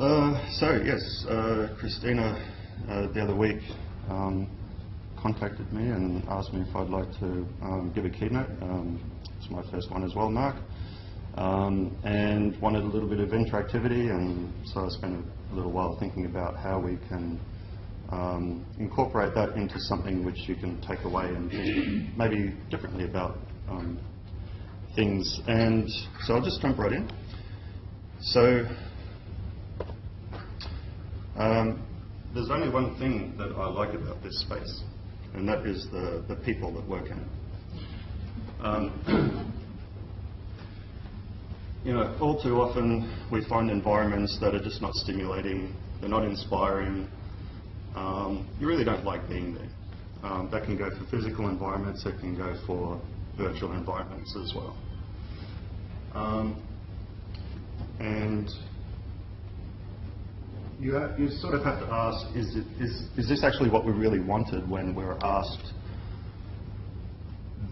Yes, Christina the other week contacted me and asked me if I'd like to give a keynote. It's my first one as well, Mark, and wanted a little bit of interactivity, and so I spent a little while thinking about how we can incorporate that into something which you can take away and think maybe differently about things. And so I'll just jump right in. So there's only one thing that I like about this space, and that is the people that work in it. You know, all too often we find environments that are just not stimulating, they're not inspiring. You really don't like being there. That can go for physical environments, it can go for virtual environments as well. And you sort of have to ask, is this actually what we really wanted when we were asked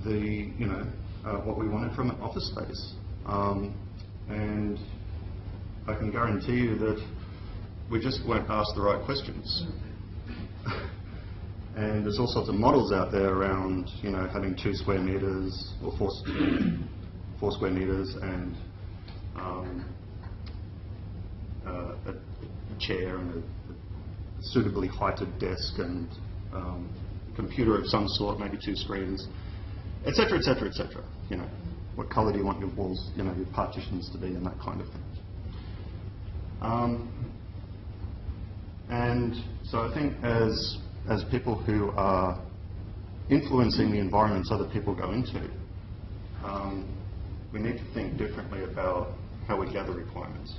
what we wanted from an office space? And I can guarantee you that we just weren't asked the right questions. And there's all sorts of models out there around, you know, having 2 square meters or 4 square meters and a chair and a suitably heighted desk and a computer of some sort, maybe 2 screens, etc., etc., etc. You know, what colour do you want your walls, you know, your partitions to be, and that kind of thing. And so I think as people who are influencing the environments other people go into, we need to think differently about how we gather requirements.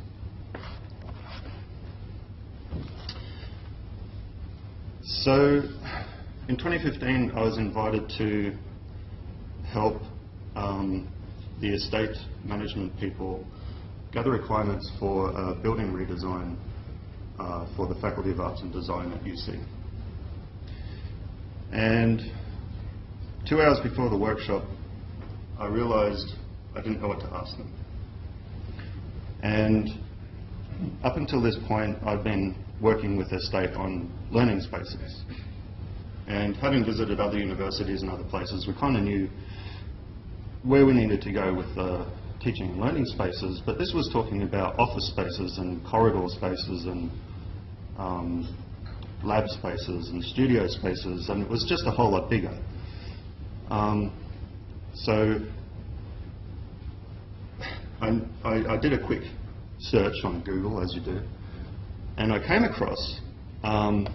So in 2015, I was invited to help the estate management people gather requirements for a building redesign for the Faculty of Arts and Design at UC. And 2 hours before the workshop, I realised I didn't know what to ask them. And up until this point, I've been working with Estate on learning spaces. And having visited other universities and other places, we kind of knew where we needed to go with teaching and learning spaces, but this was talking about office spaces and corridor spaces and lab spaces and studio spaces, and it was just a whole lot bigger. So I did a quick search on Google, as you do, and I came across an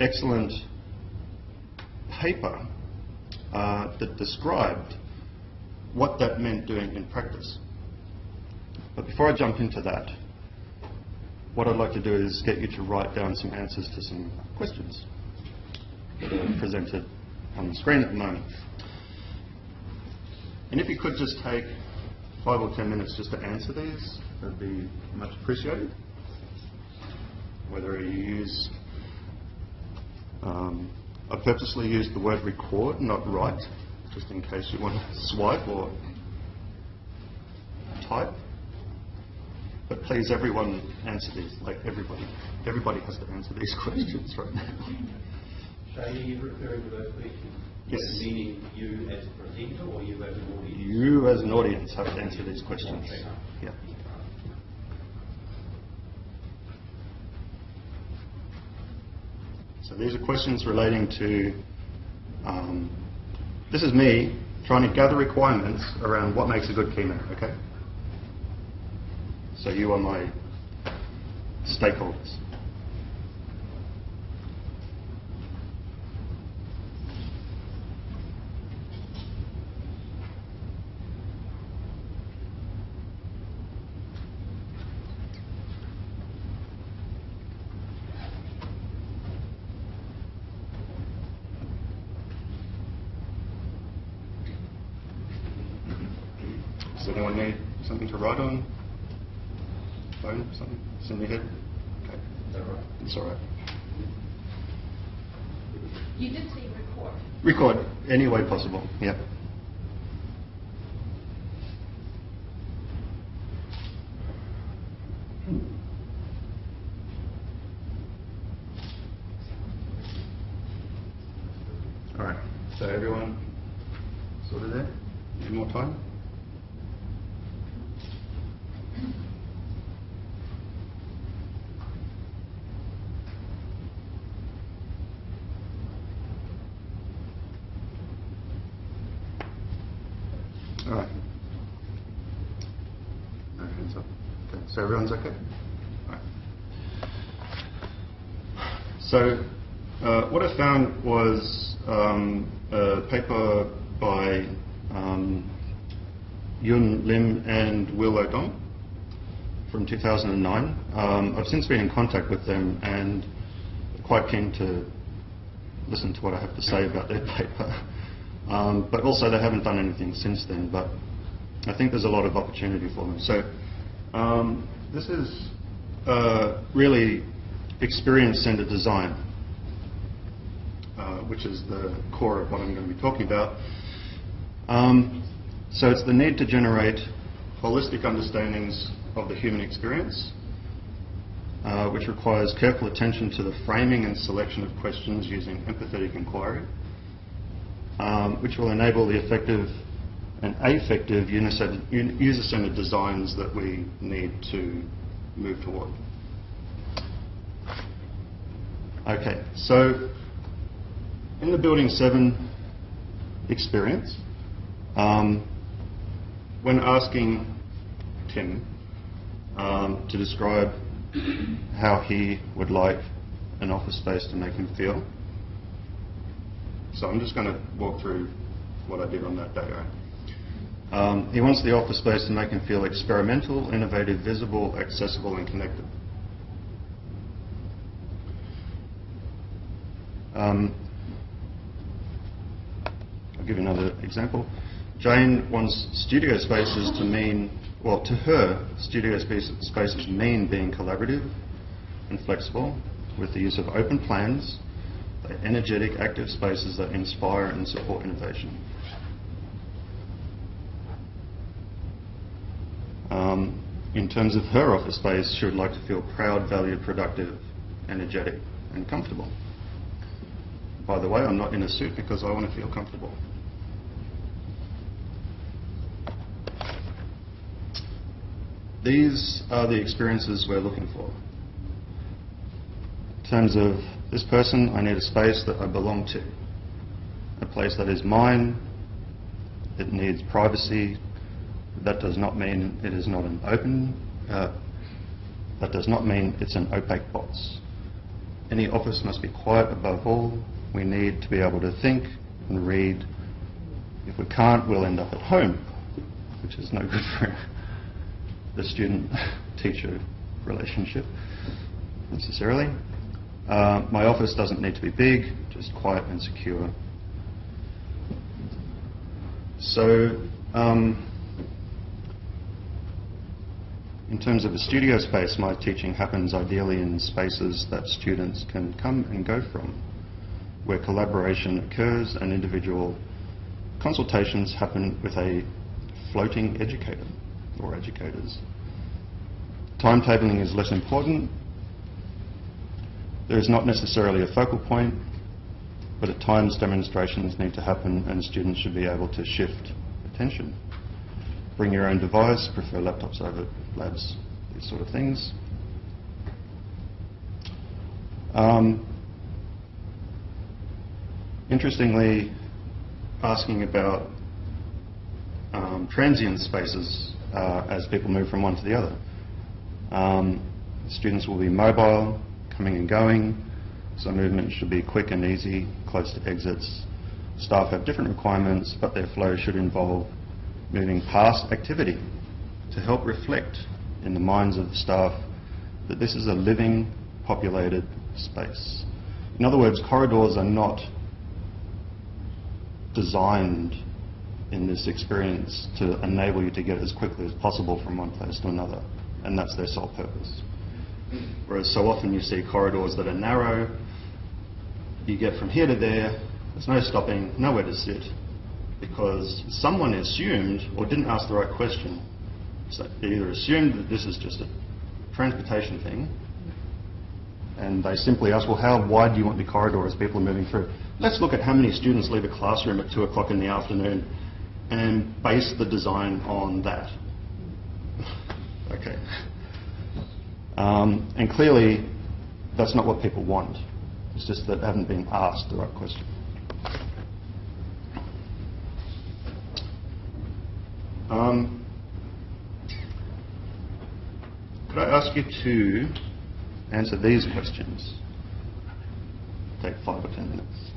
excellent paper that described what that meant doing in practice. But before I jump into that, what I'd like to do is get you to write down some answers to some questions that are presented on the screen at the moment. And if you could just take 5 or 10 minutes just to answer these, that'd be much appreciated. Whether you use, I purposely used the word record, not write, just in case you want to swipe or type. But please, everyone answer these, like everybody. Everybody has to answer these questions right now. So are you referring to those questions? Yes. Meaning you as a presenter or you as an audience? You as an audience have to answer these questions. Yeah. So these are questions relating to, this is me trying to gather requirements around what makes a good keynote, okay? So you are my stakeholders. Does anyone need something to write on? Phone, something? It's in your head? Okay. Is that right? It's all right. You did say record. Record, any way possible, yep. everyone sort of there? Need more time? All right. No hands up. Okay, so everyone's okay? All right. So what I found was a paper by Yun Lim and Will O'Donnell from 2009. I've since been in contact with them and quite keen to listen to what I have to say about their paper. But also they haven't done anything since then, but I think there's a lot of opportunity for them. So this is really experience-centered design, which is the core of what I'm going to be talking about. So it's the need to generate holistic understandings of the human experience, which requires careful attention to the framing and selection of questions using empathetic inquiry, which will enable the effective and affective user-centered designs that we need to move toward. Okay, so in the Building 7 experience, when asking Tim to describe how he would like an office space to make him feel, so I'm just going to walk through what I did on that day. Right? He wants the office space to make him feel experimental, innovative, visible, accessible and connected. I'll give you another example. Jane wants studio spaces to mean, well, to her, studio spaces mean being collaborative and flexible with the use of open plans. They're energetic, active spaces that inspire and support innovation. In terms of her office space, she would like to feel proud, valued, productive, energetic, and comfortable. By the way, I'm not in a suit because I want to feel comfortable. These are the experiences we're looking for. In terms of this person, I need a space that I belong to, a place that is mine. It needs privacy. That does not mean it is not an open, that does not mean it's an opaque box. Any office must be quiet above all. We need to be able to think and read. If we can't, we'll end up at home, which is no good for the student-teacher relationship necessarily. My office doesn't need to be big, just quiet and secure. So, in terms of a studio space, my teaching happens ideally in spaces that students can come and go from, where collaboration occurs and individual consultations happen with a floating educator or educators. Timetabling is less important. There is not necessarily a focal point, but at times demonstrations need to happen and students should be able to shift attention. Bring your own device, prefer laptops over labs, these sort of things. Interestingly, asking about transient spaces as people move from one to the other. Students will be mobile, coming and going, so movement should be quick and easy, close to exits. Staff have different requirements, but their flow should involve moving past activity to help reflect in the minds of the staff that this is a living, populated space. In other words, corridors are not designed in this experience to enable you to get as quickly as possible from one place to another, and that's their sole purpose. Whereas so often you see corridors that are narrow, you get from here to there, there's no stopping, nowhere to sit, because someone assumed or didn't ask the right question. So they either assumed that this is just a transportation thing, and they simply asked, well, how wide do you want the corridor as people are moving through? let's look at how many students leave a classroom at 2 o'clock in the afternoon and base the design on that. Okay. And clearly, that's not what people want. It's just that they haven't been asked the right question. Could I ask you to answer these questions? Take 5 or 10 minutes.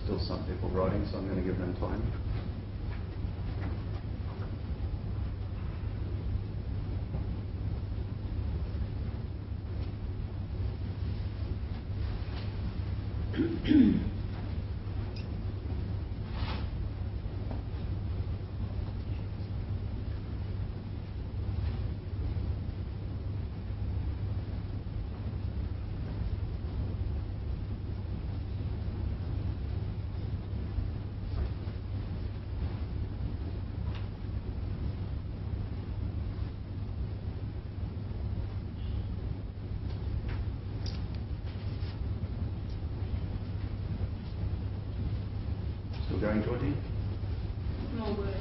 Still some people writing, so I'm going to give them time. Still going, Georgie? No word.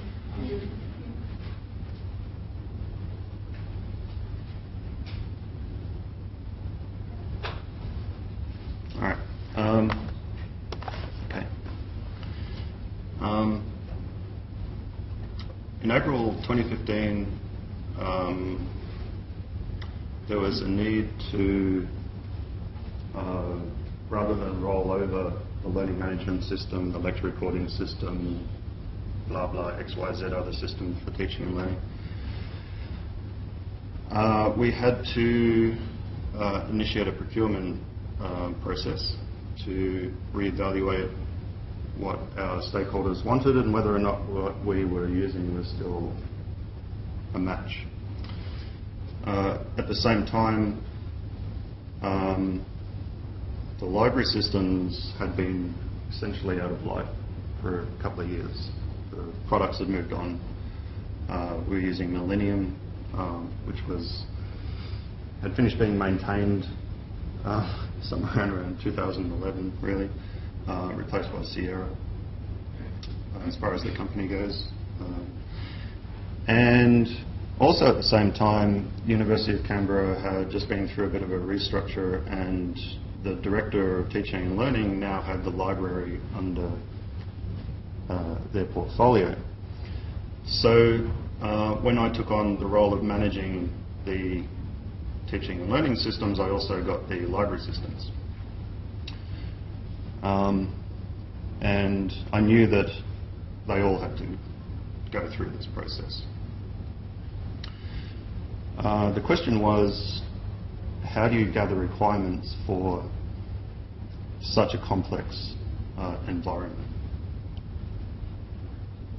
All right. Okay. In April 2015, there was a need to, rather than roll over the learning management system, the lecture recording system, blah blah, XYZ other systems for teaching and learning, we had to initiate a procurement process to reevaluate what our stakeholders wanted and whether or not what we were using was still a match. At the same time, the library systems had been essentially out of life for a couple of years. The products had moved on. We were using Millennium, which had finished being maintained somewhere around 2011, really, replaced by Sierra, as far as the company goes. And also at the same time, University of Canberra had just been through a bit of a restructure, and the Director of Teaching and Learning now had the library under their portfolio. So when I took on the role of managing the teaching and learning systems, I also got the library systems. And I knew that they all had to go through this process. The question was, how do you gather requirements for such a complex environment?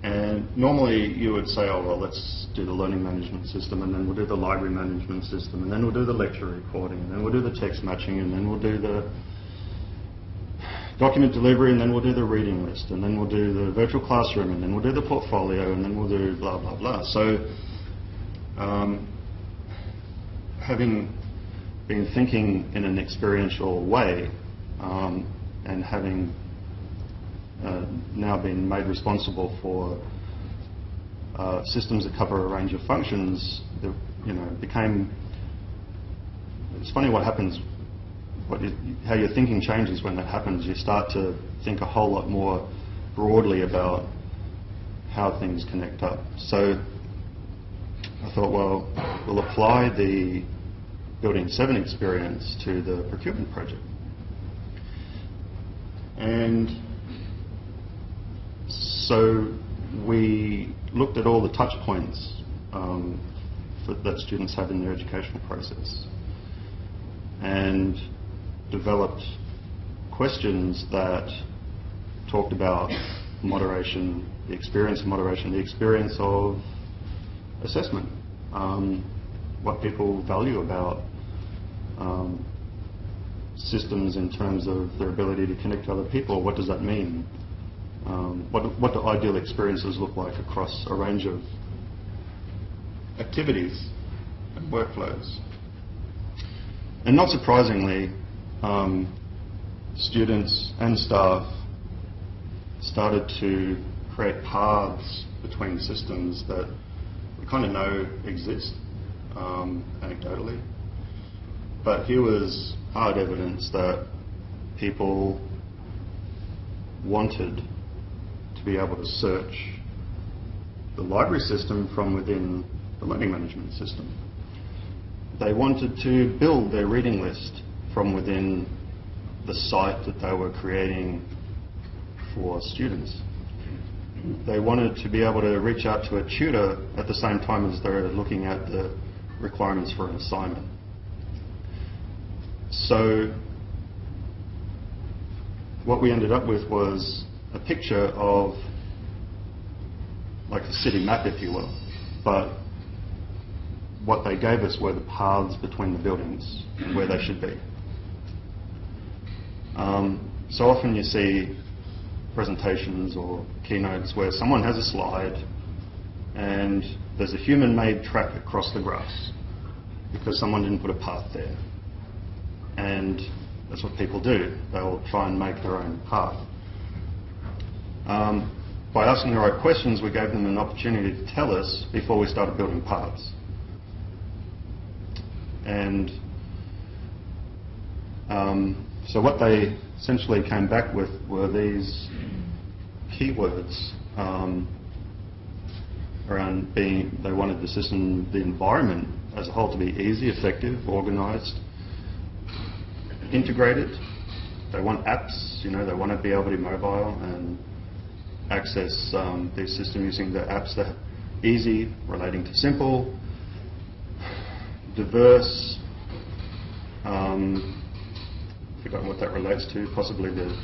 And normally you would say, oh, well, let's do the learning management system, and then we'll do the library management system, and then we'll do the lecture recording, and then we'll do the text matching, and then we'll do the document delivery, and then we'll do the reading list, and then we'll do the virtual classroom, and then we'll do the portfolio, and then we'll do blah, blah, blah. So having been thinking in an experiential way, and having now been made responsible for systems that cover a range of functions, became. It's funny what happens. How your thinking changes when that happens. You start to think a whole lot more broadly about how things connect up. So I thought, well, we'll apply the Building 7 experience to the procurement project. And so we looked at all the touch points that students have in their educational process, and developed questions that talked about moderation, the experience of moderation, the experience of assessment, what people value about systems in terms of their ability to connect to other people. What does that mean? What do ideal experiences look like across a range of activities and workflows? And not surprisingly, students and staff started to create paths between systems that we kind of know exist anecdotally. But here was hard evidence that people wanted to be able to search the library system from within the learning management system. They wanted to build their reading list from within the site that they were creating for students. They wanted to be able to reach out to a tutor at the same time as they're looking at the requirements for an assignment. So what we ended up with was a picture of like a city map, if you will, but what they gave us were the paths between the buildings and where they should be. So often you see presentations or keynotes where someone has a slide and there's a human-made track across the grass because someone didn't put a path there. And that's what people do. They'll try and make their own path. By asking the right questions, we gave them an opportunity to tell us before we started building paths. And so what they essentially came back with were these keywords around being, they wanted the system, the environment as a whole to be easy, effective, organised, integrated. They want apps, they want to be able to be mobile and access their system using the apps that are easy, relating to simple, diverse, forgotten what that relates to, possibly the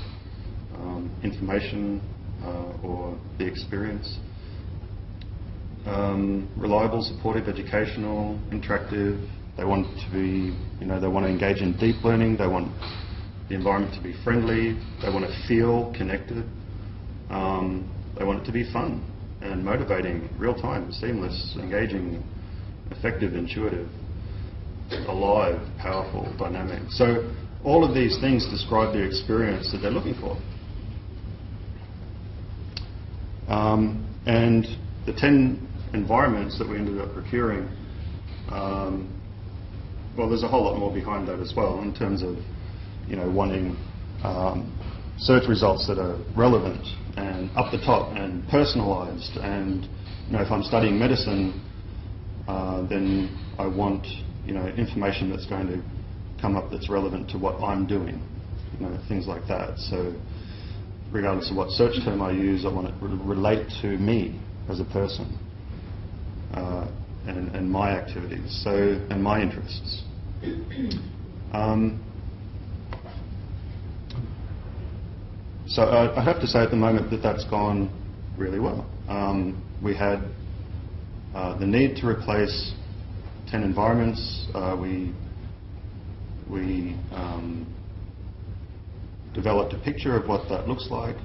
information or the experience. Reliable, supportive, educational, interactive. They want to be, they want to engage in deep learning. They want the environment to be friendly. They want to feel connected. They want it to be fun and motivating, real-time, seamless, engaging, effective, intuitive, alive, powerful, dynamic. So all of these things describe the experience that they're looking for. And the 10 environments that we ended up procuring, well, there's a whole lot more behind that as well in terms of, wanting search results that are relevant and up the top and personalised. And if I'm studying medicine, then I want information that's going to come up that's relevant to what I'm doing, things like that. So regardless of what search term I use, I want it to relate to me as a person and my activities, and my interests. So I have to say at the moment that that's gone really well. We had the need to replace 10 environments. We developed a picture of what that looks like.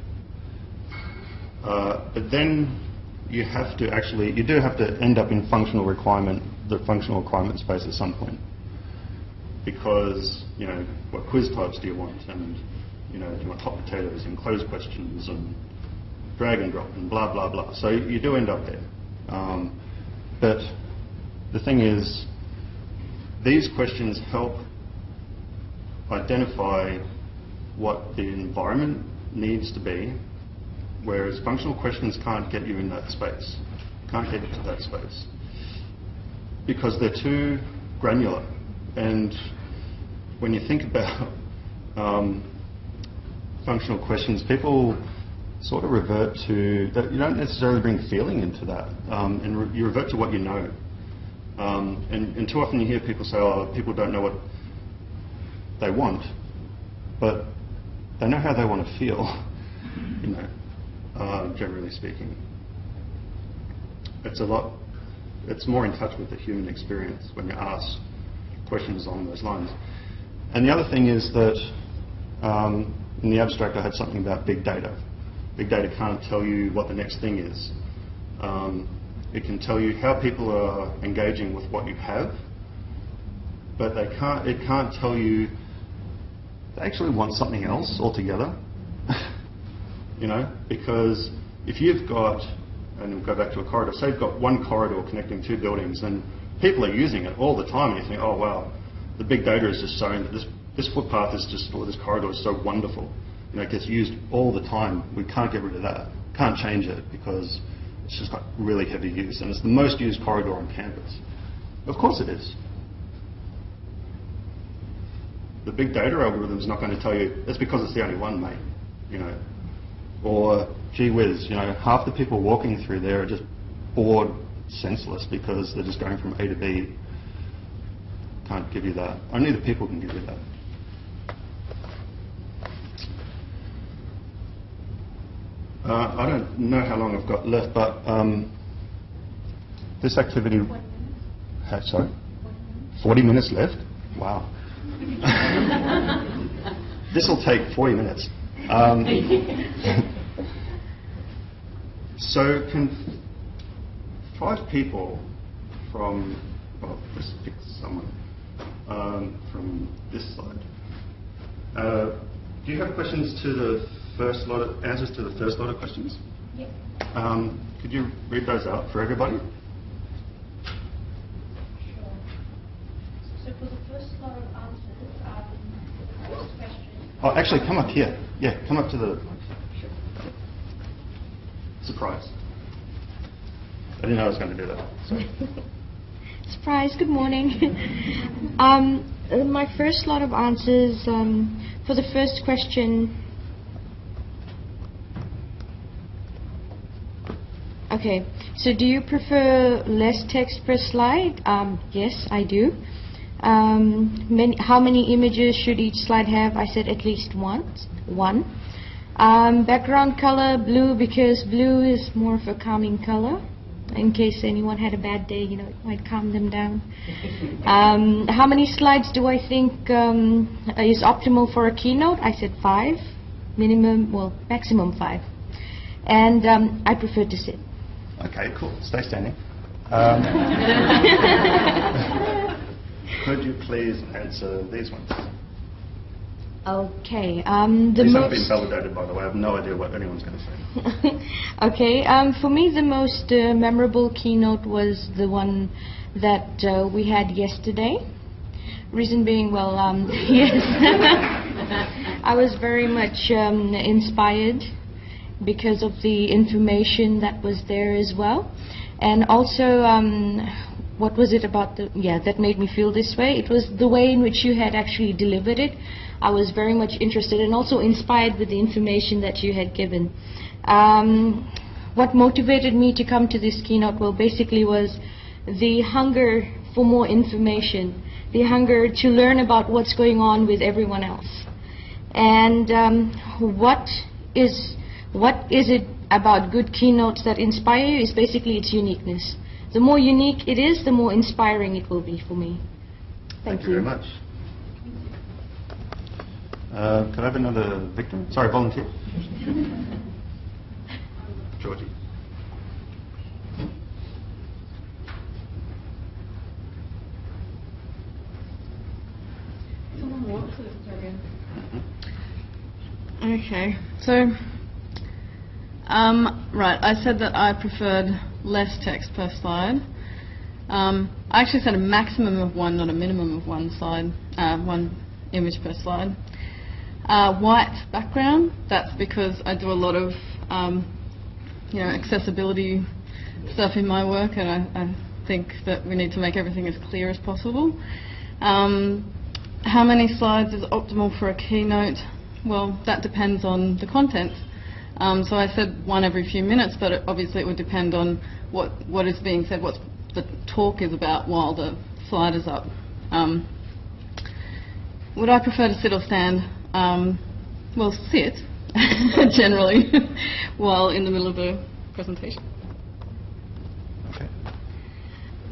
But then you do have to end up in the functional requirement space at some point. Because, what quiz types do you want? And, do you want hot potatoes and closed questions and drag and drop and blah, blah, blah. So you do end up there. But the thing is, these questions help identify what the environment needs to be, whereas functional questions can't get you in that space, can't get you to that space, because they're too granular. And when you think about functional questions, people sort of revert to that. You don't necessarily bring feeling into that, and you revert to what you know. And too often you hear people say, "Oh, people don't know what they want," but they know how they want to feel. Generally speaking, it's more in touch with the human experience when you ask questions along those lines. And the other thing is that in the abstract I had something about big data. Big data can't tell you what the next thing is. It can tell you how people are engaging with what you have, but it can't tell you they actually want something else altogether. Because if you've got, and we'll go back to a corridor, say you've got one corridor connecting two buildings and people are using it all the time, and you think, oh wow, the big data is just showing that this footpath is just, or this corridor is so wonderful. It gets used all the time. We can't get rid of that. Can't change it because it's just got really heavy use, and it's the most used corridor on campus. Of course it is. The big data algorithm is not going to tell you it's because it's the only one, mate. Or gee whiz, half the people walking through there are just bored senseless because they're just going from A to B. Can't give you that. Only the people can give you that. I don't know how long I've got left, but this activity... 40 minutes. Sorry? 40 minutes left? Wow. This will take 40 minutes. So can 5 people from, well, let's pick someone from this side. Do you have questions to the first lot of, answers to the first lot of questions? Yep. Could you read those out for everybody? Sure. So for the first lot of answers, first question. Oh, actually, come up here. Yeah, come up to the... Sure. Surprise. I didn't know I was going to do that. Sorry. Surprise, good morning. My first lot of answers, for the first question... Okay, so do you prefer less text per slide? Yes, I do. How many images should each slide have? I said at least one. Background color, blue, because blue is more of a calming color. In case anyone had a bad day, it might calm them down. How many slides do I think is optimal for a keynote? I said 5. Maximum 5. And I prefer to sit. Okay, cool. Stay standing. Could you please answer these ones? Okay. These haven't been validated, by the way. I have no idea what anyone's going to say. Okay. For me, the most memorable keynote was the one that we had yesterday. Reason being, well, yes, I was very much inspired because of the information that was there as well, and also what was it about that made me feel this way? It was the way in which you had actually delivered it. I was very much interested and also inspired with the information that you had given. What motivated me to come to this keynote, well, basically was the hunger for more information, the hunger to learn about what's going on with everyone else. And what is it about good keynotes that inspire you is basically its uniqueness. The more unique it is, the more inspiring it will be for me. Thank you very much. Could I have another victim? Sorry, volunteer. Georgie. Okay, so right, I said that I preferred less text per slide. I actually said a maximum of one, not a minimum of one slide, one image per slide. White background, that's because I do a lot of accessibility stuff in my work, and I think that we need to make everything as clear as possible. How many slides is optimal for a keynote? Well, that depends on the content. So I said one every few minutes, but obviously it would depend on what is being said, what the talk is about while the slide is up. Would I prefer to sit or stand? Well, sit, generally, while in the middle of a presentation.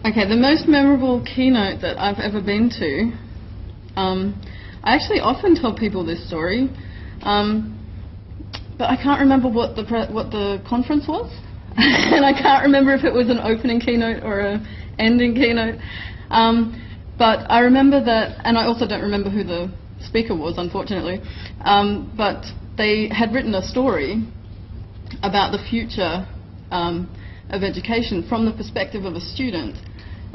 Okay, the most memorable keynote that I've ever been to, I actually often tell people this story, but I can't remember what the conference was, and I can't remember if it was an opening keynote or an ending keynote. But I remember that, and I also don't remember who the speaker was, unfortunately, but they had written a story about the future of education from the perspective of a student.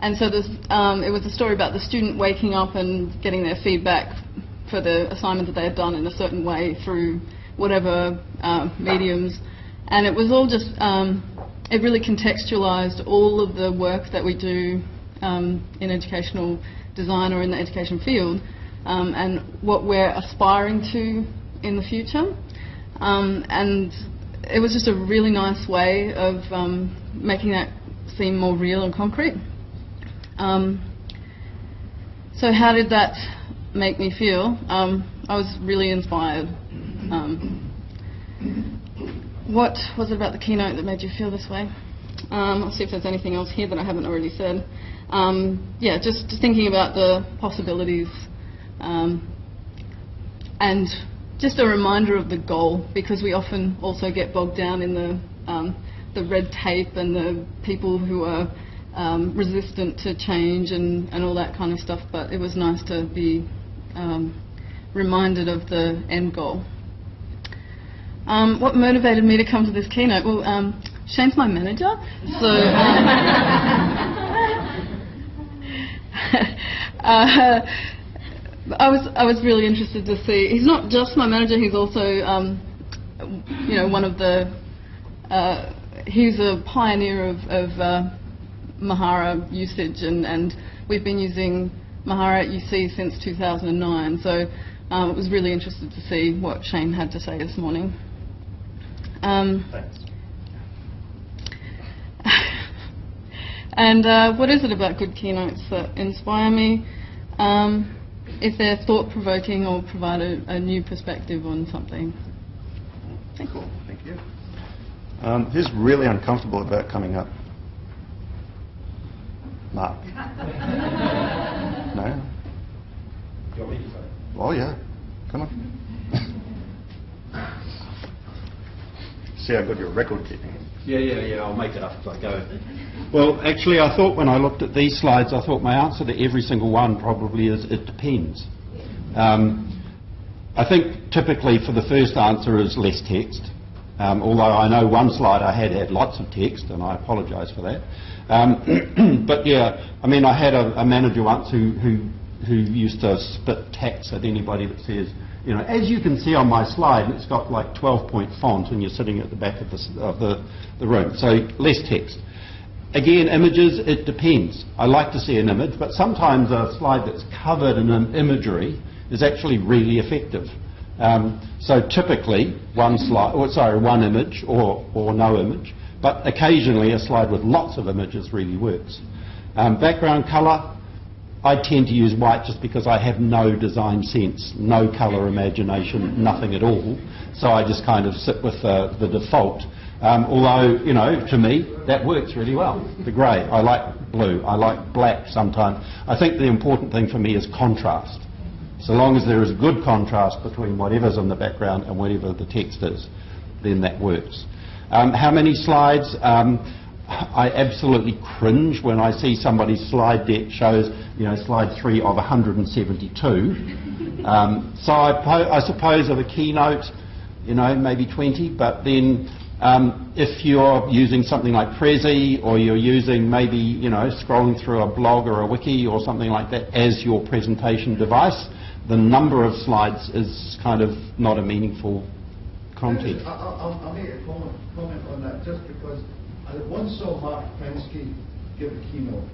And so it was a story about the student waking up and getting their feedback for the assignment that they had done in a certain way through whatever mediums. And it was all just, it really contextualized all of the work that we do in educational design or in the education field, and what we're aspiring to in the future. And it was just a really nice way of making that seem more real and concrete. So how did that make me feel? I was really inspired. What was it about the keynote that made you feel this way? I'll see if there's anything else here that I haven't already said. Yeah, just thinking about the possibilities, and just a reminder of the goal, because we often also get bogged down in the red tape and the people who are resistant to change and all that kind of stuff, but it was nice to be reminded of the end goal. What motivated me to come to this keynote? Well, Shane's my manager, so I was really interested to see. He's not just my manager; he's also, one of the. He's a pioneer of Mahara usage, and we've been using Mahara at UC since 2009. So I was really interested to see what Shane had to say this morning. Thanks. And what is it about good keynotes that inspire me? If they're thought-provoking or provide a new perspective on something. Thank you. Cool, thank you. Who's really uncomfortable about coming up? Mark? No? Do you want me to say? Oh yeah, come on. See how good your record keeping is. Yeah, I'll make it up as I go. Well, actually, I thought when I looked at these slides, I thought my answer to every single one probably is it depends. I think typically for the first answer is less text. Although I know one slide I had lots of text, and I apologise for that. But yeah, I mean, I had a manager once who used to spit tacks at anybody that says, you know, as you can see on my slide, it's got like 12-point font, and you're sitting at the back of the room. So less text. Again, images, it depends. I like to see an image, but sometimes a slide that's covered in an imagery is actually really effective. So typically one image or no image, but occasionally a slide with lots of images really works. Background colour, I tend to use white just because I have no design sense, no colour imagination, nothing at all. So I just kind of sit with the default. Although, you know, to me, that works really well. The grey, I like blue, I like black sometimes. I think the important thing for me is contrast. So long as there is good contrast between whatever's in the background and whatever the text is, then that works. How many slides? I absolutely cringe when I see somebody's slide deck shows, you know, slide 3 of 172. So I suppose of a keynote, you know, maybe 20, but then if you're using something like Prezi, or you're using maybe, you know, scrolling through a blog or a wiki or something like that as your presentation device, the number of slides is kind of not a meaningful content. I'll make a comment on that, just because I once saw Mark Pensky give a keynote,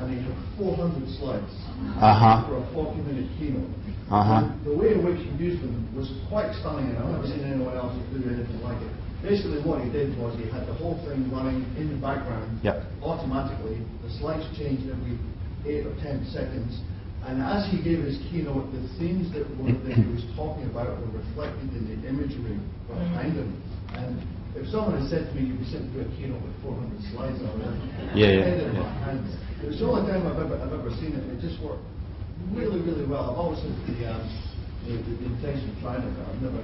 and he had 400 slides for a 40-minute keynote. The way in which he used them was quite stunning, and I've never seen anyone else do anything like it. Basically what he did was he had the whole thing running in the background automatically. The slides changed every 8 or 10 seconds. And as he gave his keynote, the themes that he was talking about were reflected in the imagery behind him. And if someone had said to me, you'd be sitting through a keynote with 400 slides on it, it was the only time I've ever seen it. It just worked really, really well. I've always had the intention of trying it, but I've never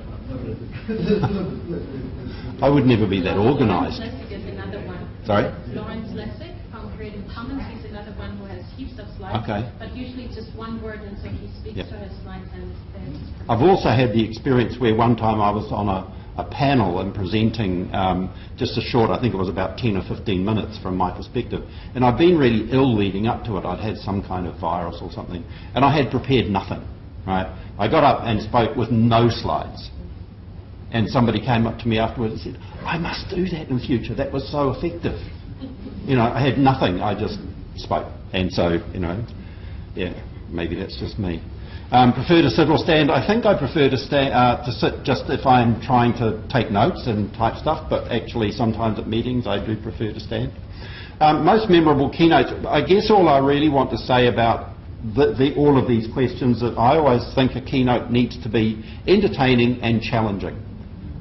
I would never be that organised. Lessig is another one. Sorry? Lawrence Lessig from Creative Commons, he's another one who has heaps of slides, but usually just one word, and so he speaks to his slides, and I've also had the experience where one time I was on a panel and presenting just a short, I think it was about 10 or 15 minutes from my perspective, and I'd been really ill leading up to it. I'd had some kind of virus or something, and I had prepared nothing. Right? I got up and spoke with no slides, and somebody came up to me afterwards and said, I must do that in future, that was so effective. You know, I had nothing, I just spoke. And so, you know, yeah, maybe that's just me. Prefer to sit or stand? I think I prefer to sit just if I'm trying to take notes and type stuff, but actually sometimes at meetings I do prefer to stand. Most memorable keynotes, I guess all I really want to say about all of these questions, that I always think a keynote needs to be entertaining and challenging.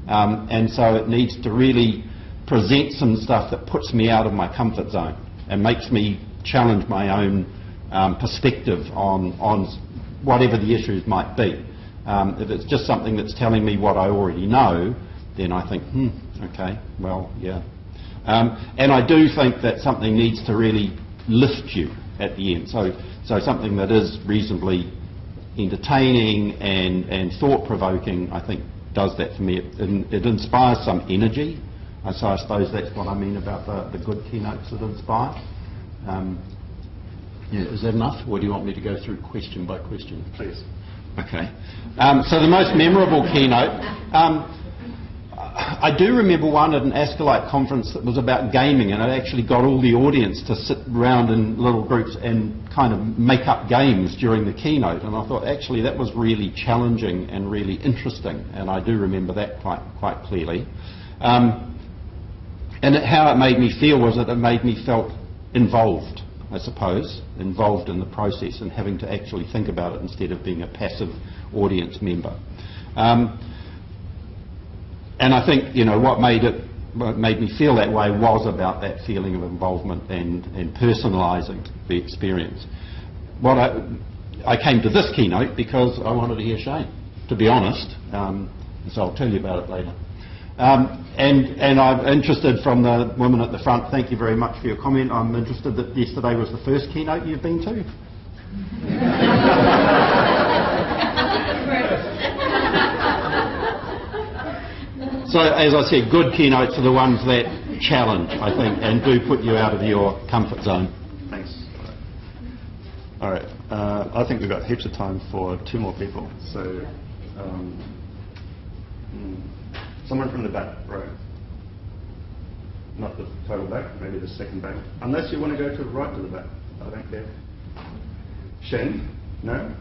And so it needs to really present some stuff that puts me out of my comfort zone and makes me challenge my own perspective on whatever the issues might be. If it's just something that's telling me what I already know, then I think, okay, well, yeah. And I do think that something needs to really lift you at the end. So something that is reasonably entertaining and thought-provoking, I think, does that for me. It inspires some energy. So I suppose that's what I mean about the good keynotes that inspire. Yeah, is that enough, or do you want me to go through question by question? Please. Okay. So the most memorable keynote, I do remember one at an Ascolite conference that was about gaming, and it actually got all the audience to sit around in little groups and kind of make up games during the keynote, and I thought actually that was really challenging and really interesting, and I do remember that quite clearly. And how it made me feel was that it made me felt involved, I suppose, involved in the process and having to actually think about it instead of being a passive audience member. And I think, you know, what made me feel that way was about that feeling of involvement and personalising the experience. I came to this keynote because I wanted to hear Shane, to be honest, so I'll tell you about it later. And I'm interested from the woman at the front, thank you very much for your comment. I'm interested that yesterday was the first keynote you've been to. So, as I said, good keynotes are the ones that challenge, I think, and do put you out of your comfort zone. Thanks. All right. I think we've got heaps of time for 2 more people. So, someone from the back row. Not the total back, maybe the second back. Unless you want to go to right to the back. I don't care. Shen? No?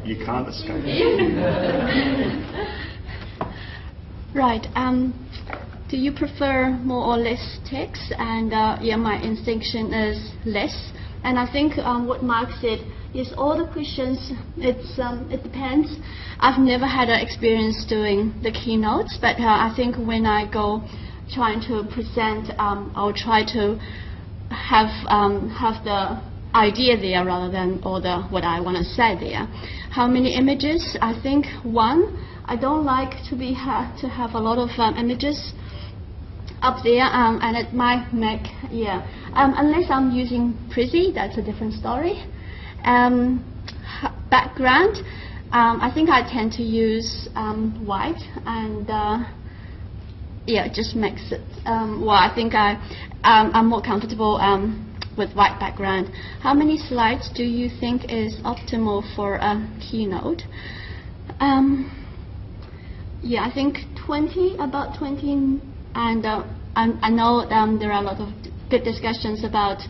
You can't escape. Right. Do you prefer more or less text? And yeah, my instinction is less. And I think what Mark said is all the questions. It depends. I've never had an experience doing the keynotes, but I think when I go trying to present, I'll try to have the idea there rather than all the what I want to say there. How many images? I think 1. I don't like to have a lot of images up there, and it might make, yeah. Unless I'm using Prezi, that's a different story. Background, I think I tend to use white, and yeah, it just makes it. Well, I think I'm more comfortable with white background. How many slides do you think is optimal for a keynote? Yeah, I think 20, about 20, and I know there are a lot of good discussions about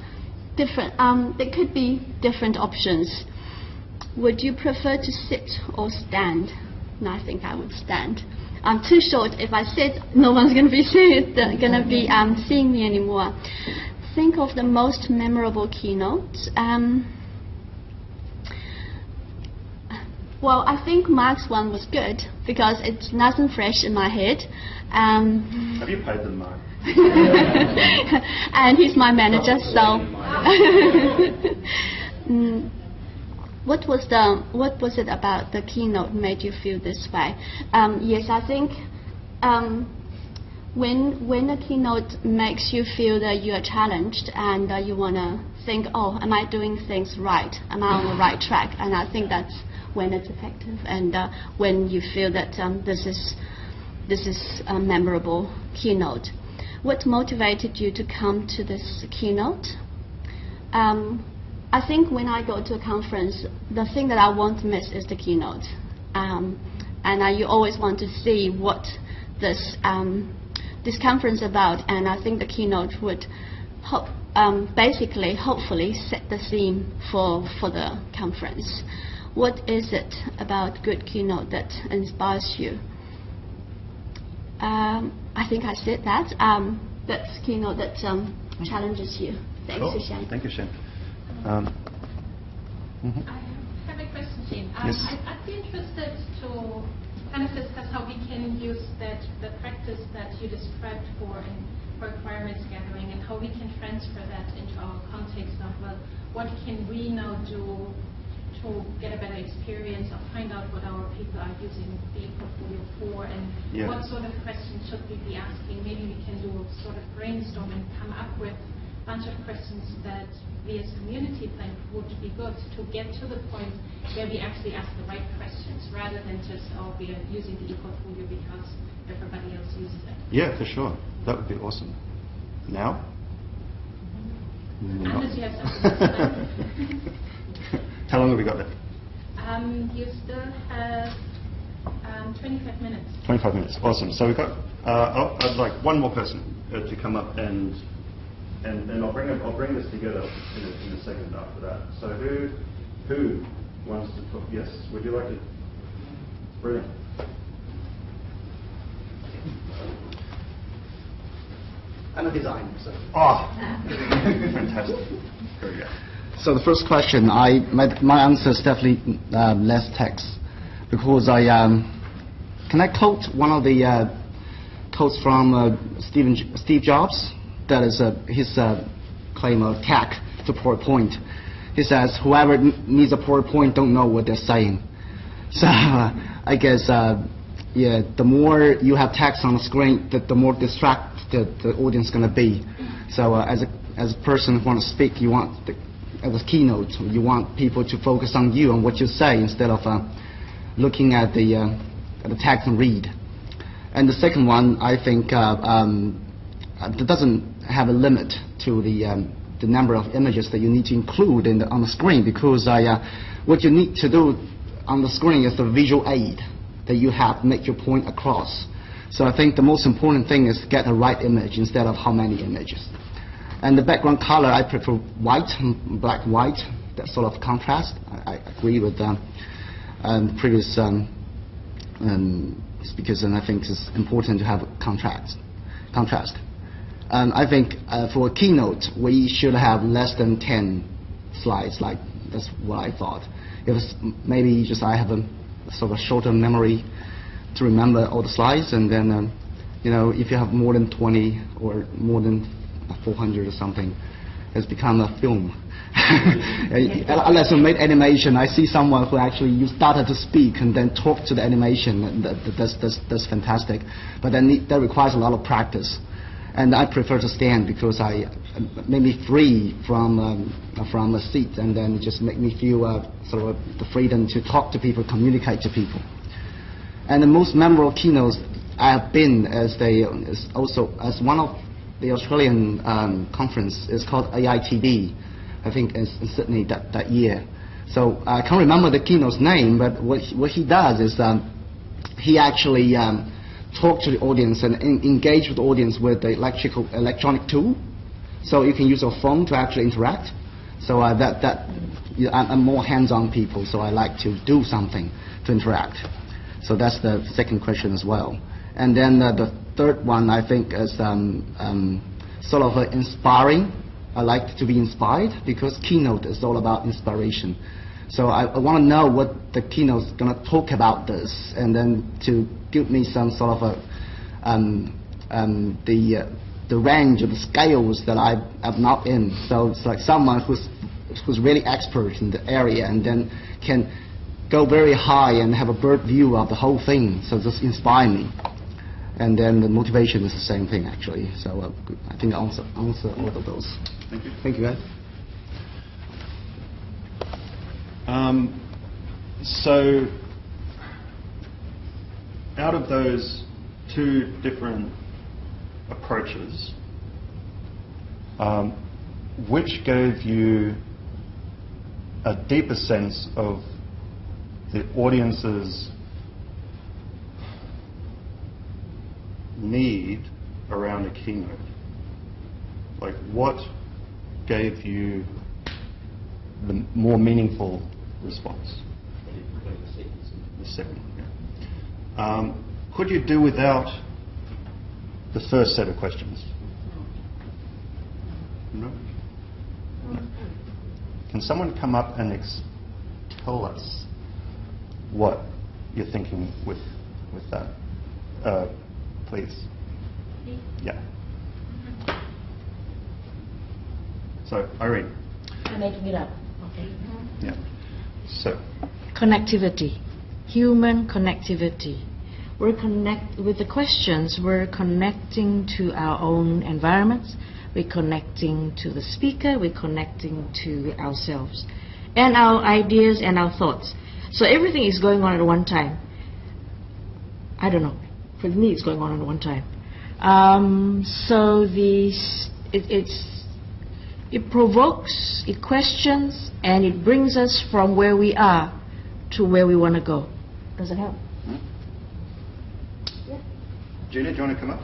different, there could be different options. Would you prefer to sit or stand? No, I think I would stand. I'm too short. If I sit, no one's going to be seeing me anymore. Think of the most memorable keynote. Well, I think Mark's one was good because it's nice and fresh in my head. Have you paid them, Mark? And he's my manager, so. What was it about the keynote made you feel this way? Yes, I think when a keynote makes you feel that you are challenged and you want to think, oh, am I doing things right? Am I on the right track? And I think that's when it's effective, and when you feel that this is a memorable keynote. What motivated you to come to this keynote? I think when I go to a conference, the thing that I won't miss is the keynote, and you always want to see what this conference about, and I think the keynote would basically, hopefully, set the theme for the conference. What is it about good keynote that inspires you? I think I said that. That's keynote that challenges you. Thanks, Cool. Shen. Thank you, Shen. I have a question, Jane. Yes. I'd be interested to kind of discuss how we can use the practice that you described for requirements gathering, and how we can transfer that into our context of, well, what can we now do to get a better experience or find out what our people are using the portfolio for, and what sort of questions should we be asking. Maybe we can do a sort of brainstorm and come up with a bunch of questions that we as community think would be good to get to the point where we actually ask the right questions, rather than just, oh, we are using the e-portfolio because everybody else uses it. Yeah, for sure. That would be awesome. Now? Unless you have something to say. How long have we got left? You still have 25 minutes. 25 minutes. Awesome. So we've got. I'd like one more person to come up, and I'll bring this together in a second after that. So who wants to talk? Yes. Would you like to? Brilliant. I'm a designer, so. Oh, fantastic. Very good. So the first question, my answer is definitely less text, because can I quote one of the quotes from Steve Jobs? That is his claim of attack to PowerPoint. He says, "Whoever needs a PowerPoint don't know what they're saying." So I guess the more you have text on the screen, the more distracted the audience is going to be. So as a person who wants to speak, you want as a keynote, you want people to focus on you and what you say instead of looking at the text and read. And the second one, I think, it doesn't have a limit to the number of images that you need to include on the screen, because what you need to do on the screen is the visual aid that you have to make your point across. So I think the most important thing is to get the right image instead of how many images. And the background color, I prefer white, black, white, that sort of contrast. I agree with previous speakers, and I think it's important to have contrast. I think for a keynote, we should have less than 10 slides. Like, that's what I thought. If it's maybe just I have a sort of a shorter memory to remember all the slides, and then if you have more than 20 or more than 400 or something, it's become a film. Unless you made animation, I see someone who actually you started to speak and then talk to the animation. And that's fantastic, but then that requires a lot of practice. And I prefer to stand because I make me free from a seat, and then just make me feel sort of the freedom to talk to people, communicate to people. And the most memorable keynotes I have been as one of the Australian conference is called AITD, I think in Sydney that year. So I can't remember the keynote's name, but what he does is he actually talk to the audience and engage with the audience with the electronic tool. So you can use your phone to actually interact. So I'm more hands-on people, so I like to do something to interact. So that's the second question as well. And then the third one, I think, is sort of inspiring. I like to be inspired because keynote is all about inspiration. So I want to know what the keynote is going to talk about this, and then to give me some sort of the range of the scales that I'm not in. So it's like someone who's really expert in the area, and then can go very high and have a bird view of the whole thing. So just inspire me. And then the motivation is the same thing, actually. So I think I answer all of those. Thank you. Thank you, guys. So, out of those two different approaches, which gave you a deeper sense of the audience's need around a keynote? Like, what gave you the more meaningful response? The second, yeah. Could you do without the first set of questions? No? No. Can someone come up and tell us what you're thinking with that? Please. Yeah. So, Irene. I'm making it up. Okay. Yeah. So. Connectivity, human connectivity. With the questions, we're connecting to our own environments, we're connecting to the speaker, we're connecting to ourselves, and our ideas and our thoughts. So everything is going on at one time. I don't know. For me, it's going on at one time. So it provokes, it questions, and it brings us from where we are to where we want to go. Does it help? Yeah. Julia, do you want to come up?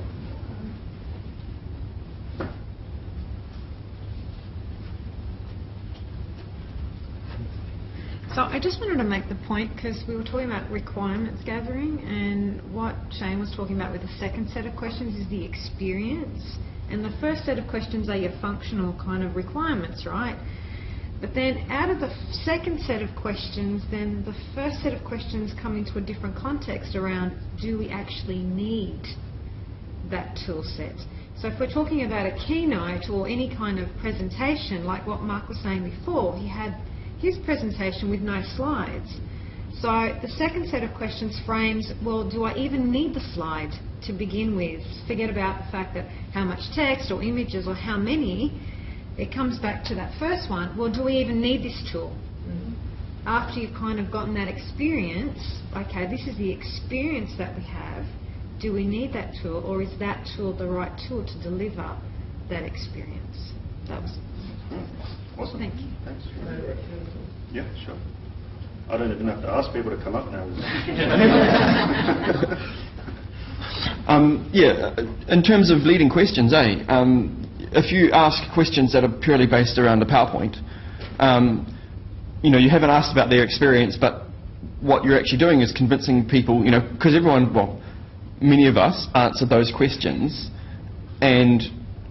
So I just wanted to make the point, because we were talking about requirements gathering, and what Shane was talking about with the second set of questions is the experience, and the first set of questions are your functional kind of requirements, right? But then out of the second set of questions, then the first set of questions come into a different context around, do we actually need that tool set? So if we're talking about a keynote or any kind of presentation, like what Mark was saying before, he had his presentation with no slides. So the second set of questions frames, well, do I even need the slide to begin with? Forget about the fact that how much text or images or how many. It comes back to that first one. Well, do we even need this tool? After you've kind of gotten that experience, okay, this is the experience that we have. Do we need that tool, or is that tool the right tool to deliver that experience? That was. Awesome. Thank you. Thanks. Yeah, sure. I don't even have to ask people to come up now. Yeah, in terms of leading questions, if you ask questions that are purely based around a PowerPoint, you haven't asked about their experience, but what you're actually doing is convincing people, because many of us answered those questions, and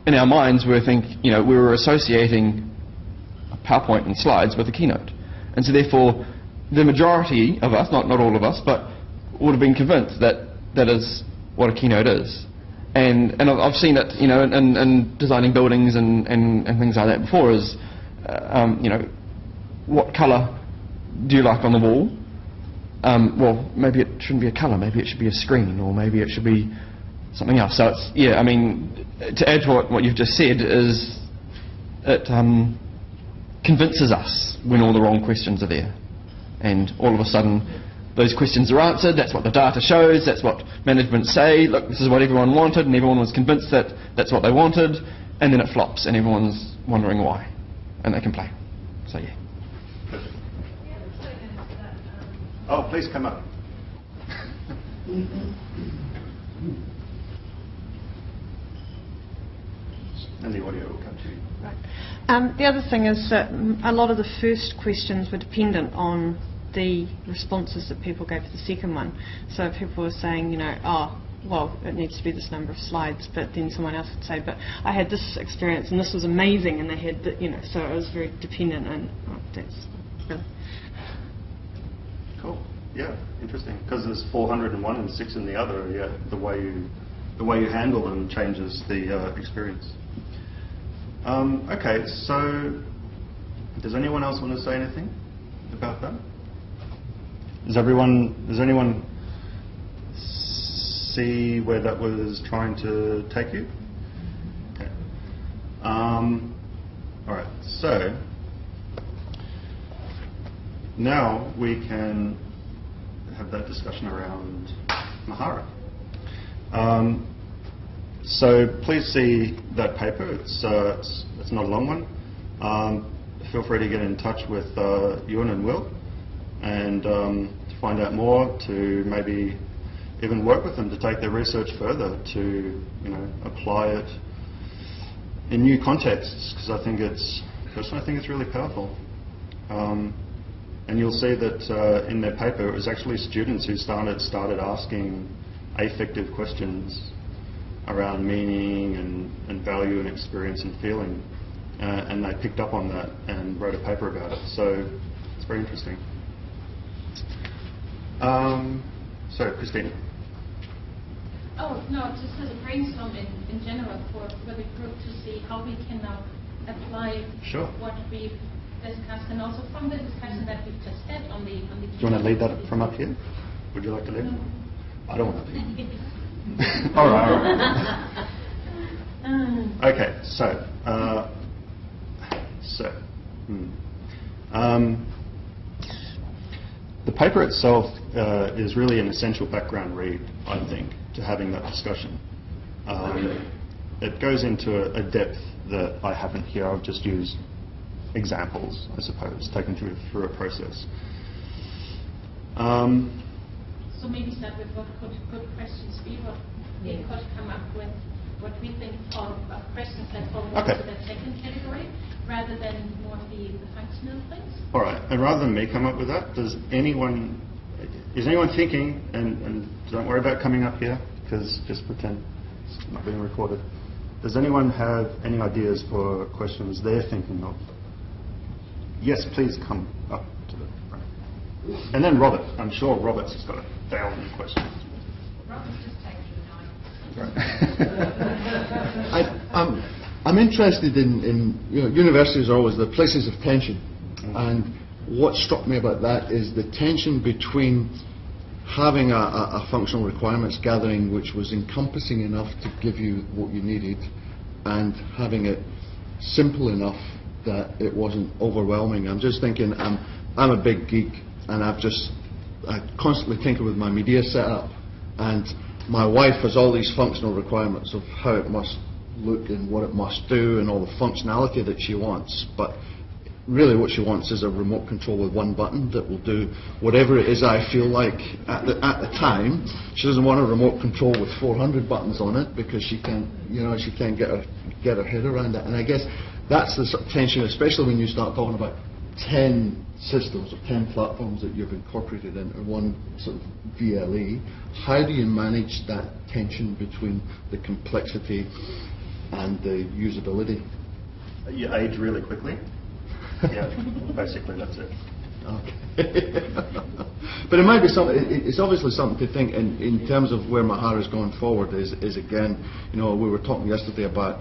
in our minds we were associating a PowerPoint and slides with a keynote. And so therefore, the majority of us, not all of us, but would have been convinced that that is what a keynote is. And I've seen it, in designing buildings and things like that before. Is what colour do you like on the wall? Well, maybe it shouldn't be a colour. Maybe it should be a screen, or maybe it should be something else. So it's to add to what you've just said is it convinces us when all the wrong questions are there, and all of a sudden those questions are answered. That's what the data shows. That's what management say. Look, this is what everyone wanted, and everyone was convinced that that's what they wanted, and then it flops, and everyone's wondering why, and they complain. So yeah. Oh, please come up. And the audio will come to you. Right. The other thing is that a lot of the first questions were dependent on the responses that people gave to the second one. So people were saying, it needs to be this number of slides, but then someone else would say, but I had this experience and this was amazing, and they had, so it was very dependent, and that's really cool. Yeah, interesting. Because there's 400 in one and 6 in the other. Yeah, the way you handle them changes the experience. Okay, so does anyone else want to say anything about that? Does anyone see where that was trying to take you? Okay. All right. So now we can have that discussion around Mahara. So please see that paper. It's not a long one. Feel free to get in touch with Ewan and Will, and to find out more, to maybe even work with them to take their research further, to apply it in new contexts, because I think it's really powerful. And you'll see that in their paper it was actually students who started asking affective questions around meaning and value and experience and feeling, and they picked up on that and wrote a paper about it. So it's very interesting. So Christina. Oh no, just as a brainstorm in general for the group to see how we can now apply what we've discussed, and also from the discussion that we've just had on the. Do you want to lead that from up here? Would you like to lead? No. I don't want to lead. All right. Okay, so the paper itself is really an essential background read, I think, to having that discussion. It goes into a depth that I haven't here. I've just used examples, I suppose, taken through a process. So maybe start with what could good questions be, what we could come up with, what we think of questions that fall into that second category, rather than more of the functional things. All right, and rather than me come up with that, is anyone thinking, and don't worry about coming up here, because just pretend it's not being recorded. Does anyone have any ideas for questions they're thinking of? Yes, please come up to the front. And then Robert. I'm sure Robert's has got 1,000 questions. Robert's just taking I'm interested in universities are always the places of tension, and what struck me about that is the tension between having a functional requirements gathering which was encompassing enough to give you what you needed, and having it simple enough that it wasn't overwhelming. I'm just thinking, I'm a big geek, and I constantly tinker with my media setup, and my wife has all these functional requirements of how it must look and what it must do and all the functionality that she wants, but really what she wants is a remote control with one button that will do whatever it is I feel like at the time. She doesn't want a remote control with 400 buttons on it, because she can't get her head around it. And I guess that's the sort of tension, especially when you start talking about 10 systems or 10 platforms that you've incorporated into one sort of VLE. How do you manage that tension between the complexity and the usability? You age really quickly. Yeah, basically that's it. Okay. But it might be something. It's obviously something to think in terms of where Mahara is going forward. Is again, we were talking yesterday about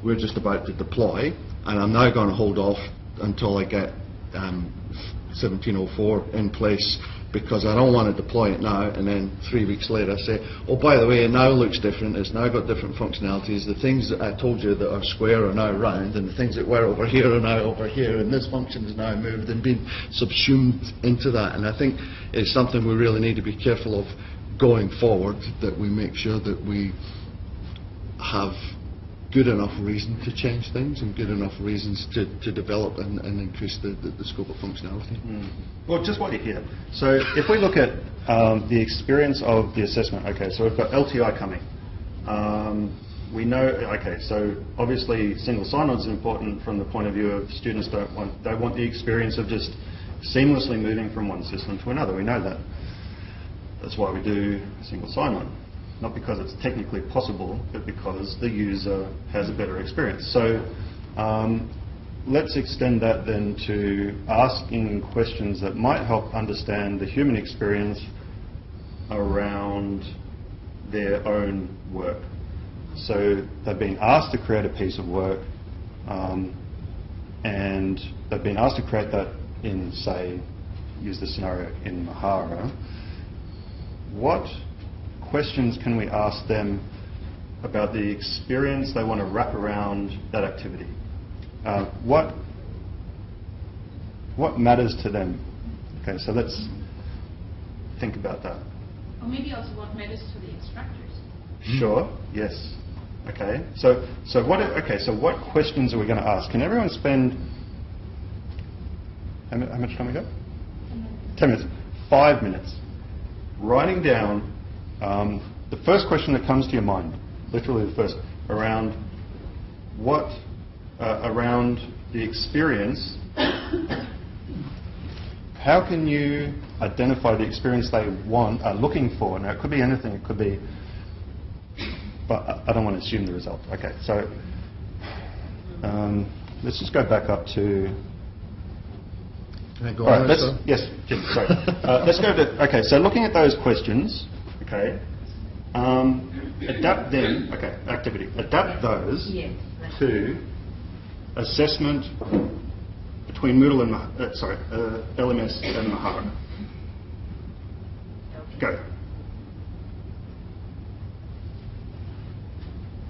we're just about to deploy, and I'm now going to hold off until I get 1704 in place, because I don't want to deploy it now and then 3 weeks later say, oh, by the way, it now looks different, it's now got different functionalities, the things that I told you that are square are now round, and the things that were over here are now over here, and this function is now moved and been subsumed into that. And I think it's something we really need to be careful of going forward, that we make sure that we have good enough reason to change things and good enough reasons to develop and increase the scope of functionality. Well, just while you're here, so if we look at the experience of the assessment, okay, so we've got LTI coming. We know, okay, so obviously single sign-on is important from the point of view of students they want the experience of just seamlessly moving from one system to another. We know that. That's why we do single sign-on. Not because it's technically possible, but because the user has a better experience. So let's extend that then to asking questions that might help understand the human experience around their own work. So they've been asked to create a piece of work, and they've been asked to create that in, say, use the scenario in Mahara. What questions can we ask them about the experience they want to wrap around that activity? What matters to them? Okay, so let's think about that. Or maybe also what matters to the instructors. Sure. Yes. Okay. So what questions are we going to ask? Can everyone spend how much time we got? 10 minutes. 5 minutes. Writing down the first question that comes to your mind, literally the first, around around the experience. How can you identify the experience they are looking for? Now, it could be anything. It could be, but I don't want to assume the result. Okay, so let's just go back up to. Can I go on? Right, yes, Jim, sorry. Let's go to. Okay, so looking at those questions. Okay. Adapt them. Okay, activity. Adapt those to assessment between Moodle and LMS and Mahara. Go.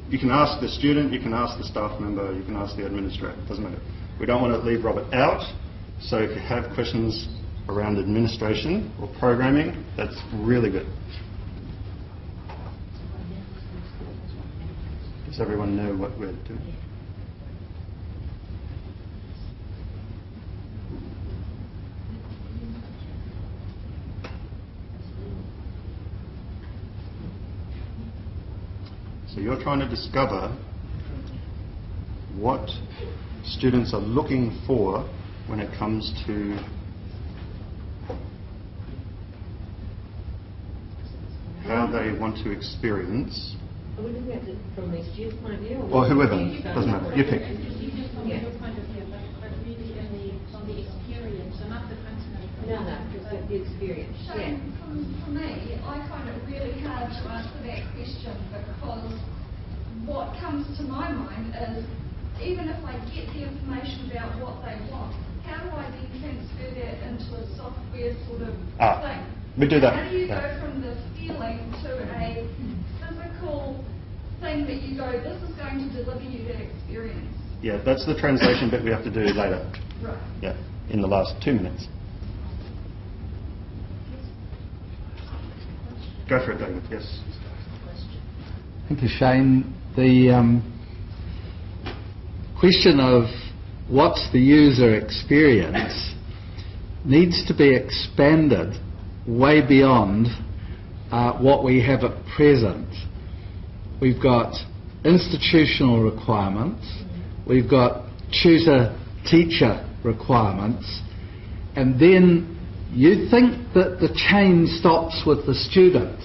You can ask the student, you can ask the staff member, you can ask the administrator. It doesn't matter. We don't want to leave Robert out. So if you have questions around administration or programming, that's really good. Does everyone know what we're doing? So you're trying to discover what students are looking for when it comes to how they want to experience. Are we looking at it from the student's point of view? Or whoever, doesn't matter. You pick. Just from your point of view, but really from the experience, so not the functionality. No, just the experience. So for me, I find it really hard to answer that question, because what comes to my mind is, even if I get the information about what they want, how do I then transfer that into a software sort of thing? We do that. How do you go from the feeling to a physical thing that you go, this is going to deliver you that experience? Yeah, that's the translation bit we have to do later. Right. Yeah, in the last 2 minutes. Go for it, David. Yes. Thank you, Shane. The question of what's the user experience needs to be expanded way beyond what we have at present. We've got institutional requirements, we've got tutor-teacher requirements, and then you think that the chain stops with the student.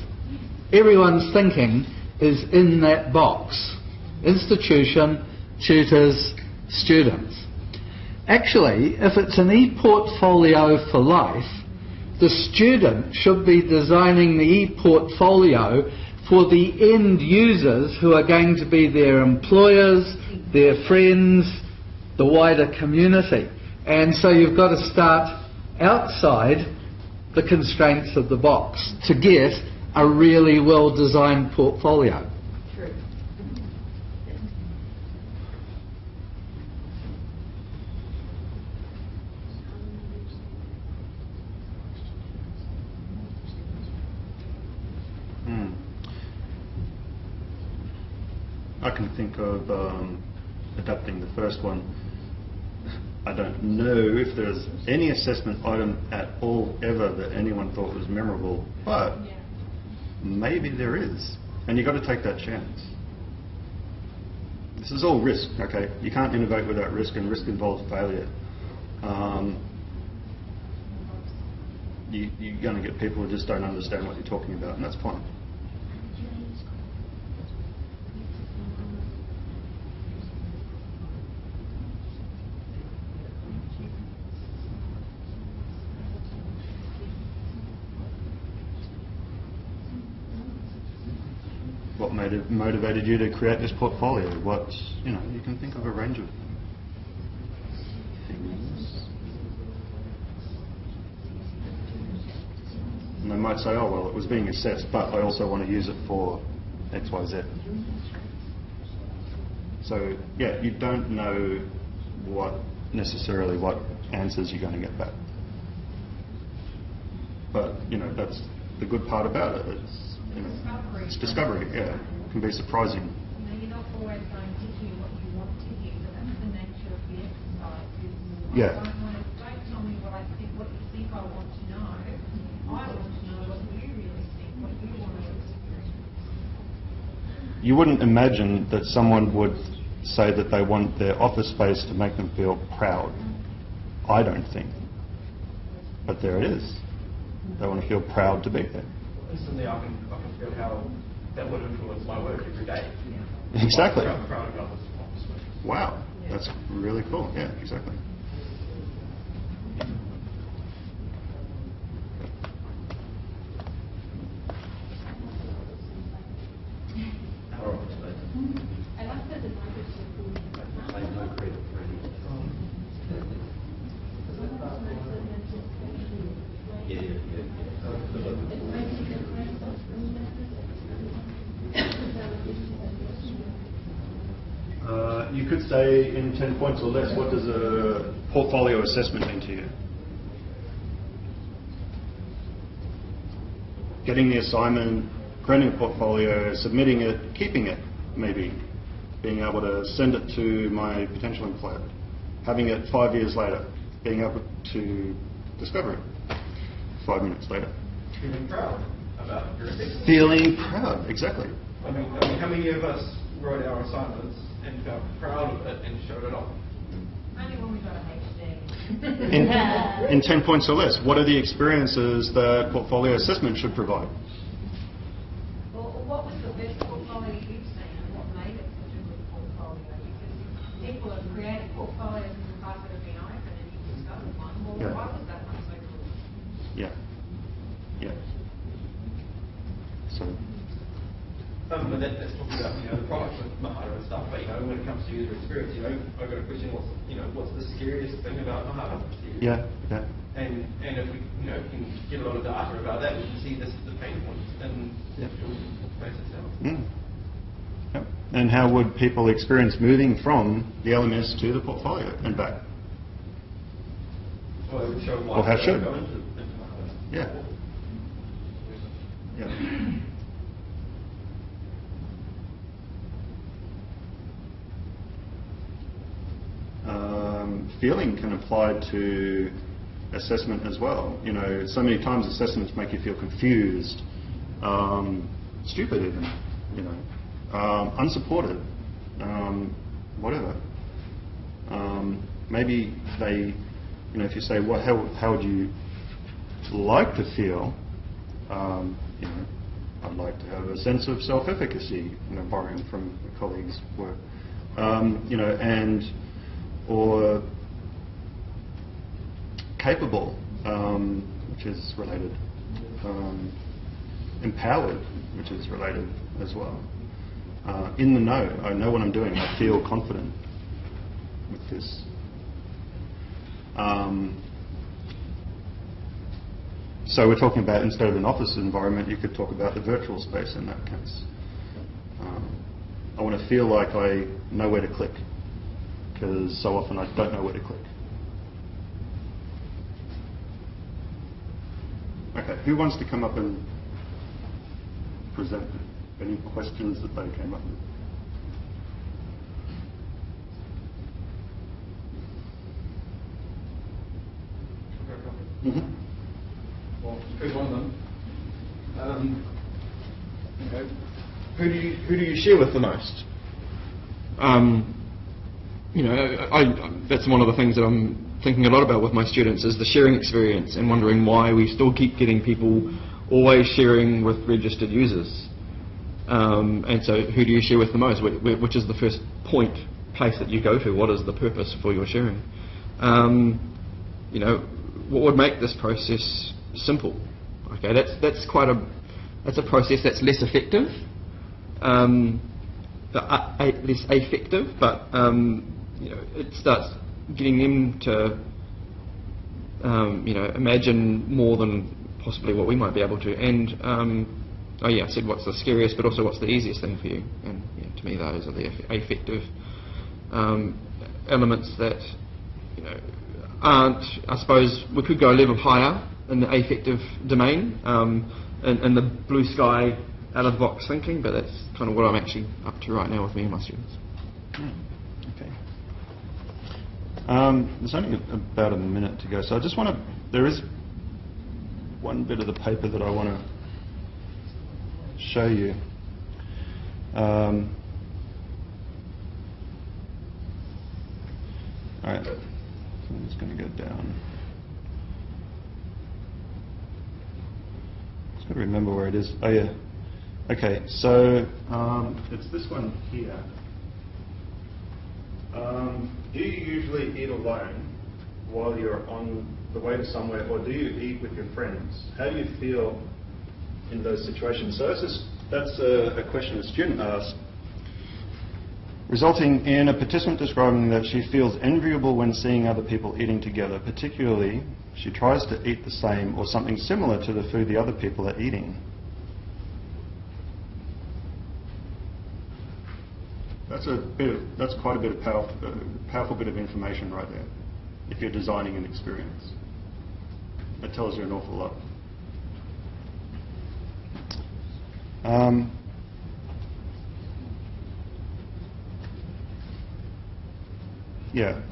Everyone's thinking is in that box. Institution, tutors, students. Actually, if it's an e-portfolio for life, the student should be designing the e-portfolio for the end users who are going to be their employers, their friends, the wider community. And so you've got to start outside the constraints of the box to get a really well-designed portfolio. True. I can think of adapting the first one. I don't know if there's any assessment item at all ever that anyone thought was memorable, but maybe there is, and you've got to take that chance. This is all risk, okay? You can't innovate without risk, and risk involves failure. You're going to get people who just don't understand what you're talking about, and that's fine. What motivated you to create this portfolio? What, you can think of a range of things. And they might say, oh, well, it was being assessed, but I also want to use it for X, Y, Z. So, yeah, you don't know necessarily what answers you're going to get back. But, that's the good part about it. It's discovery, yeah. It can be surprising. You're not always going to hear what you want to hear, but that's the nature of the exercise. Yeah. Don't tell me what you think I want to know. I want to know what you really think, what you want to experience. You wouldn't imagine that someone would say that they want their office space to make them feel proud. I don't think. But there it is. They want to feel proud to be there. Instantly, I can feel how that would influence my work every day. Exactly. I'm proud of others. Wow, that's really cool. Yeah, exactly. I like that the language is You could say in 10 points or less, what does a portfolio assessment mean to you? Getting the assignment, creating a portfolio, submitting it, keeping it, maybe. Being able to send it to my potential employer. Having it 5 years later. Being able to discover it 5 minutes later. Feeling proud about your assessment. Feeling proud, exactly. I mean, how many of us wrote our assignments and felt proud of it and showed it off? Only when we got a HD. In 10 points or less, what are the experiences that portfolio assessment should provide? Well, what was the best portfolio you've seen and what made it such a good portfolio? Because people have created portfolios in the past that have been open and you discovered one. Well, why was that one so cool? Yeah. Yeah. So, But that's talking about the product with Mahara and stuff. But when it comes to user experience, I've got a question. What's the scariest thing about Mahara? Yeah. And if we can get a lot of data about that, we can see the pain points and the place itself. Yep. And how would people experience moving from the LMS to the portfolio and back? Well, it would show why Or how should? go into Mahara. Yeah. Feeling can apply to assessment as well. So many times assessments make you feel confused, stupid even, unsupported, whatever. Maybe they, if you say, well, how would you like to feel? I'd like to have a sense of self-efficacy, borrowing from a colleague's work, or capable, which is related, empowered, which is related as well. In the know, I know what I'm doing, I feel confident with this. So we're talking about, instead of an office environment, you could talk about the virtual space in that case. I want to feel like I know where to click, because so often I don't know where to click. Okay, who wants to come up and present any questions that they came up with? Well, here's one of them. Who do you share with the most? That's one of the things that I'm thinking a lot about with my students is the sharing experience and wondering why we still keep getting people always sharing with registered users. And so who do you share with the most? Which is the first place that you go to? What is the purpose for your sharing? What would make this process simple? Okay, that's a process that's less effective, less affective, but it starts getting them to imagine more than possibly what we might be able to. And I said what's the scariest, but also what's the easiest thing for you. And to me, those are the affective elements that aren't. I suppose we could go a level higher in the affective domain, in the blue sky, out of the box thinking. But that's kind of what I'm actually up to right now with me and my students. Okay. There's only about a minute to go, so I just want to. There is one bit of the paper that I want to show you. All right, so I'm just going to go down. Just got to remember where it is. Oh yeah. Okay, so it's this one here. Do you usually eat alone while you're on the way to somewhere, or do you eat with your friends? How do you feel in those situations? So that's a question a student asked, resulting in a participant describing that she feels enviable when seeing other people eating together. Particularly, she tries to eat the same or something similar to the food the other people are eating. That's quite a bit of powerful bit of information right there. If you're designing an experience, it tells you an awful lot.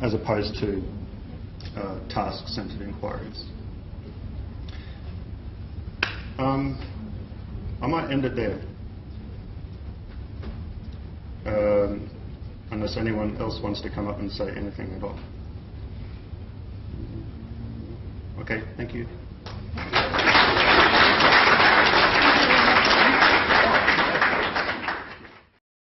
As opposed to task-centered inquiries. I might end it there. Unless anyone else wants to come up and say anything at all. Okay, thank you.